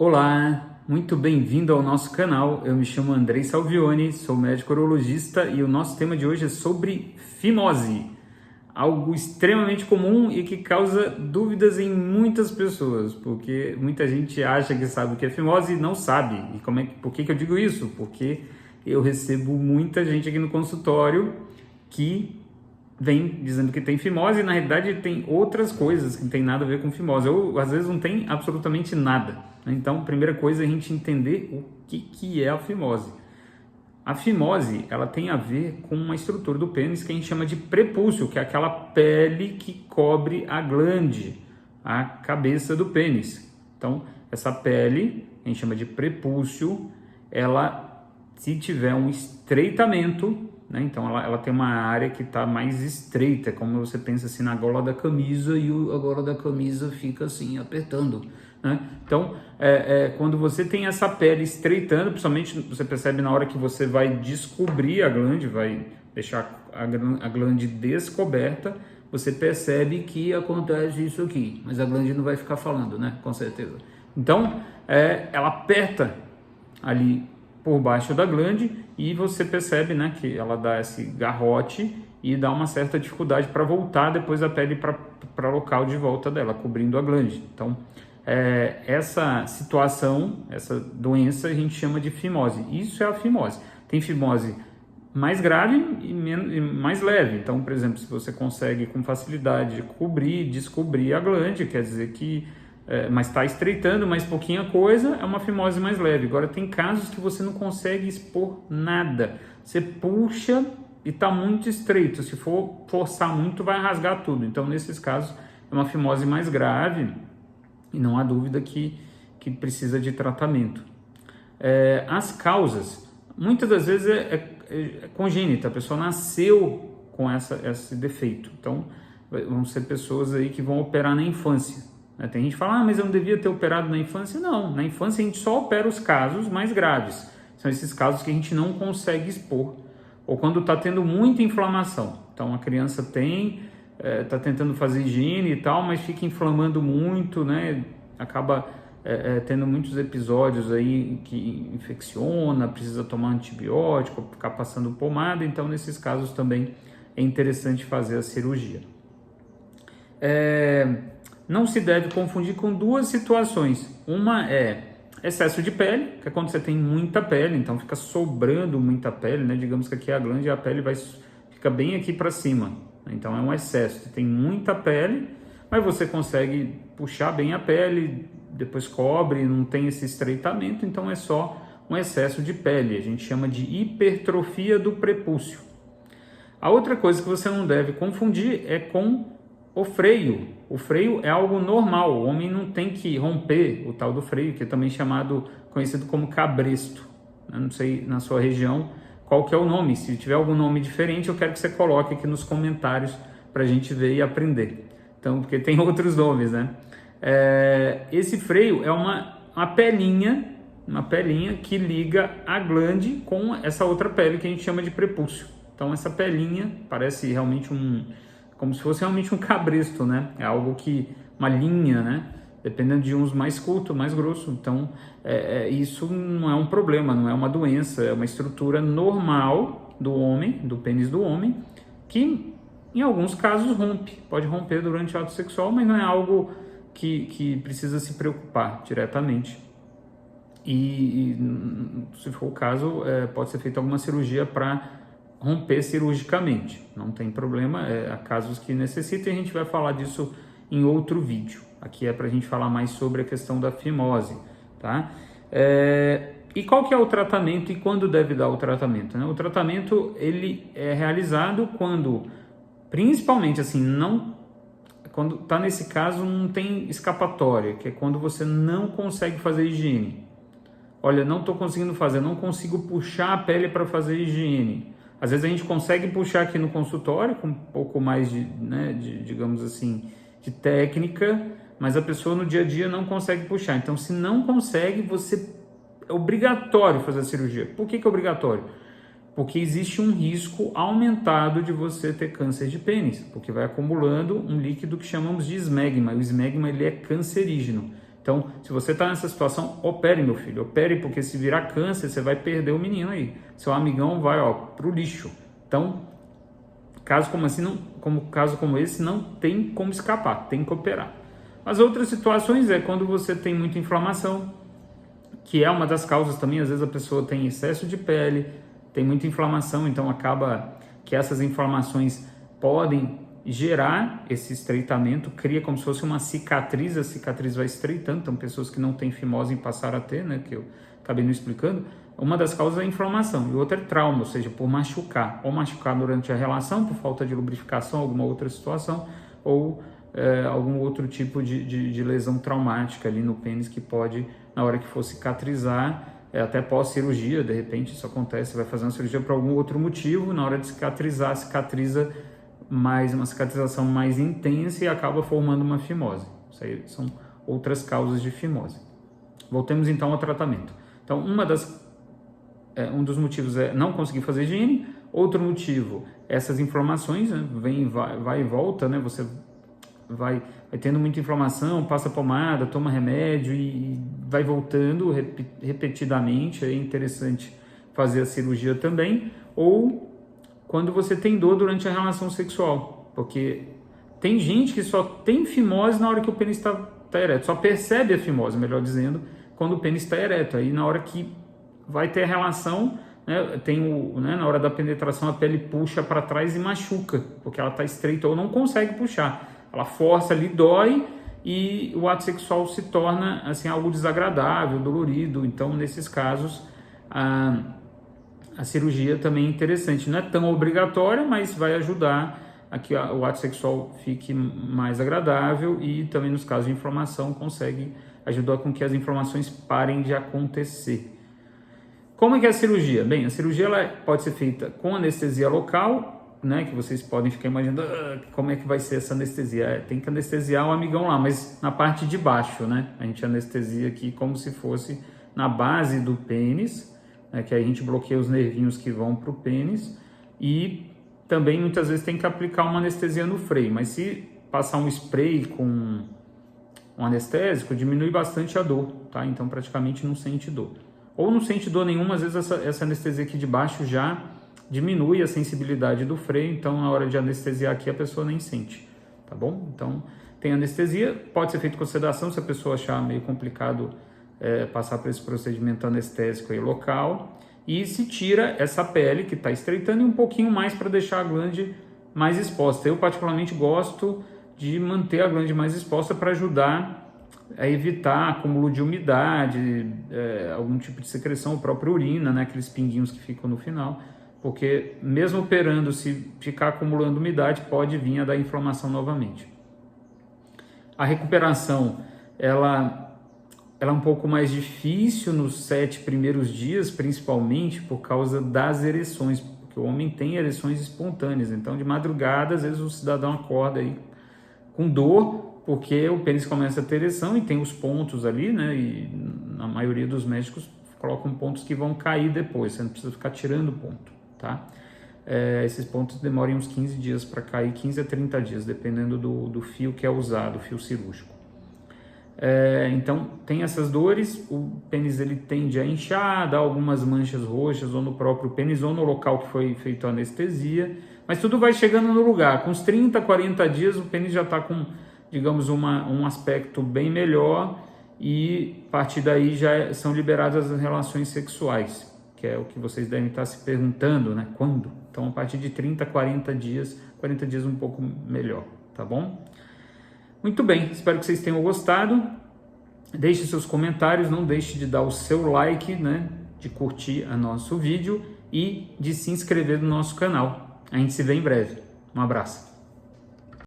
Olá, muito bem-vindo ao nosso canal. Eu me chamo Andrei Salvioni, sou médico urologista e o nosso tema de hoje é sobre fimose, algo extremamente comum e que causa dúvidas em muitas pessoas, porque muita gente acha que sabe o que é fimose e não sabe. E por que eu digo isso? Porque eu recebo muita gente aqui no consultório que vem dizendo que tem fimose e na realidade tem outras coisas que não tem nada a ver com fimose, ou às vezes não tem absolutamente nada. Então, primeira coisa é a gente entender o que é a fimose. A fimose, ela tem a ver com uma estrutura do pênis que a gente chama de prepúcio, que é aquela pele que cobre a glande, a cabeça do pênis. Então, essa pele, a gente chama de prepúcio, ela, se tiver um estreitamento, né, então ela tem uma área que está mais estreita, como você pensa assim na gola da camisa e a gola da camisa fica assim, apertando. Né? Então, quando você tem essa pele estreitando, principalmente você percebe na hora que você vai descobrir a glande, vai deixar a glande descoberta, você percebe que acontece isso aqui, mas a glande não vai ficar falando, né? Com certeza. Então, ela aperta ali por baixo da glande e você percebe, né, que ela dá esse garrote e dá uma certa dificuldade para voltar depois a pele para o local de volta dela, cobrindo a glande. Então, essa situação, essa doença a gente chama de fimose. Isso é a fimose. Tem fimose mais grave e mais leve. Então, por exemplo, se você consegue com facilidade descobrir a glande, quer dizer que mas está estreitando mais pouquinha coisa, é uma fimose mais leve. Agora, tem casos que você não consegue expor nada. Você puxa e está muito estreito. Se for forçar muito, vai rasgar tudo. Então, nesses casos, é uma fimose mais grave e não há dúvida que precisa de tratamento. As causas, muitas das vezes é congênita, a pessoa nasceu com esse defeito. Então, vão ser pessoas aí que vão operar na infância. Tem gente que fala, mas eu não devia ter operado na infância. Não, na infância a gente só opera os casos mais graves. São esses casos que a gente não consegue expor. Ou quando está tendo muita inflamação. Então a criança está tentando fazer higiene e tal, mas fica inflamando muito, né? Acaba tendo muitos episódios aí que infecciona, precisa tomar antibiótico, ficar passando pomada. Então nesses casos também é interessante fazer a cirurgia. Não se deve confundir com duas situações. Uma é excesso de pele, que é quando você tem muita pele, então fica sobrando muita pele, né? Digamos que aqui a glande e a pele fica bem aqui para cima. Então é um excesso. Você tem muita pele, mas você consegue puxar bem a pele, depois cobre, não tem esse estreitamento, então é só um excesso de pele. A gente chama de hipertrofia do prepúcio. A outra coisa que você não deve confundir é com o freio. O freio é algo normal, o homem não tem que romper o tal do freio, que é também conhecido como cabresto. Eu não sei na sua região qual que é o nome. Se tiver algum nome diferente, eu quero que você coloque aqui nos comentários para a gente ver e aprender. Então, porque tem outros nomes, né? Esse freio é uma pelinha que liga a glande com essa outra pele que a gente chama de prepúcio. Então, essa pelinha parece realmente como se fosse realmente um cabresto, né? É algo uma linha, né? Dependendo de uns mais curto, mais grosso. Então, isso não é um problema, não é uma doença, é uma estrutura normal do homem, do pênis do homem, que em alguns casos pode romper durante o ato sexual, mas não é algo que precisa se preocupar diretamente. E se for o caso, pode ser feita alguma cirurgia para romper cirurgicamente, não tem problema, há casos que necessitam e a gente vai falar disso em outro vídeo. Aqui é para a gente falar mais sobre a questão da fimose, tá? E qual que é o tratamento e quando deve dar o tratamento, né? O tratamento ele é realizado principalmente assim, quando está nesse caso não tem escapatória, que é quando você não consegue fazer higiene. Olha, não estou conseguindo fazer, não consigo puxar a pele para fazer higiene. Às vezes a gente consegue puxar aqui no consultório com um pouco mais digamos assim, de técnica, mas a pessoa no dia a dia não consegue puxar. Então, se não consegue, é obrigatório fazer a cirurgia. Por que é obrigatório? Porque existe um risco aumentado de você ter câncer de pênis, porque vai acumulando um líquido que chamamos de esmegma. O esmegma ele é cancerígeno. Então, se você está nessa situação, opere, meu filho, opere, porque se virar câncer, você vai perder o menino aí. Seu amigão vai, pro lixo. Então, caso como esse, não tem como escapar, tem que operar. As outras situações é quando você tem muita inflamação, que é uma das causas também. Às vezes a pessoa tem excesso de pele, tem muita inflamação, então acaba que essas inflamações podem gerar esse estreitamento, cria como se fosse uma cicatriz, a cicatriz vai estreitando. Então, pessoas que não têm fimose passaram a ter, né, que eu acabei não explicando. Uma das causas é a inflamação e outra é trauma, ou seja, por machucar, ou machucar durante a relação, por falta de lubrificação, alguma outra situação, ou algum outro tipo de lesão traumática ali no pênis que pode, na hora que for cicatrizar, até pós-cirurgia, de repente isso acontece, vai fazer uma cirurgia por algum outro motivo, na hora de cicatrizar, cicatriza mais, uma cicatrização mais intensa e acaba formando uma fimose. Isso aí são outras causas de fimose. Voltemos então ao tratamento. Então, um dos motivos é não conseguir fazer higiene, outro motivo, essas inflamações, né, vai e volta, né, você vai tendo muita inflamação, passa pomada, toma remédio e vai voltando repetidamente. É interessante fazer a cirurgia também. Ou quando você tem dor durante a relação sexual, porque tem gente que só tem fimose na hora que o pênis está ereto, só percebe a fimose, melhor dizendo, quando o pênis está ereto. Aí na hora que vai ter a relação, né, na hora da penetração a pele puxa para trás e machuca, porque ela está estreita ou não consegue puxar. Ela força ali, dói, e o ato sexual se torna assim, algo desagradável, dolorido. Então, nesses casos, a cirurgia também é interessante. Não é tão obrigatória, mas vai ajudar a que o ato sexual fique mais agradável, e também nos casos de inflamação consegue ajudar com que as inflamações parem de acontecer. Como é que é a cirurgia? Bem, a cirurgia ela pode ser feita com anestesia local, né, que vocês podem ficar imaginando como é que vai ser essa anestesia. Tem que anestesiar o amigão lá, mas na parte de baixo, né? A gente anestesia aqui como se fosse na base do pênis, né, que aí a gente bloqueia os nervinhos que vão para o pênis, e também muitas vezes tem que aplicar uma anestesia no freio, mas se passar um spray com um anestésico, diminui bastante a dor, tá? Então praticamente não sente dor. Ou não sente dor nenhuma, às vezes essa anestesia aqui de baixo já diminui a sensibilidade do freio, então na hora de anestesiar aqui a pessoa nem sente, tá bom? Então tem anestesia, pode ser feito com sedação se a pessoa achar meio complicado passar por esse procedimento anestésico aí local, e se tira essa pele que está estreitando e um pouquinho mais para deixar a glande mais exposta. Eu particularmente gosto de manter a glande mais exposta para ajudar a evitar acúmulo de umidade, algum tipo de secreção, a própria urina, né, aqueles pinguinhos que ficam no final, porque mesmo operando, se ficar acumulando umidade, pode vir a dar inflamação novamente. A recuperação, ela é um pouco mais difícil nos 7 primeiros dias, principalmente por causa das ereções, porque o homem tem ereções espontâneas. Então, de madrugada, às vezes o cidadão acorda aí com dor, porque o pênis começa a ter ereção e tem os pontos ali, né? E na maioria dos médicos colocam pontos que vão cair depois, você não precisa ficar tirando ponto, tá? Esses pontos demoram uns 15 dias para cair, 15 a 30 dias, dependendo do fio que é usado, o fio cirúrgico. Então, tem essas dores, o pênis ele tende a inchar, dá algumas manchas roxas, ou no próprio pênis, ou no local que foi feita a anestesia, mas tudo vai chegando no lugar. Com uns 30, 40 dias, o pênis já está com, digamos, um aspecto bem melhor, e a partir daí já são liberadas as relações sexuais, que é o que vocês devem estar se perguntando, né? Quando? Então, a partir de 30, 40 dias um pouco melhor, tá bom? Muito bem, espero que vocês tenham gostado. Deixe seus comentários, não deixe de dar o seu like, né? De curtir o nosso vídeo e de se inscrever no nosso canal. A gente se vê em breve. Um abraço.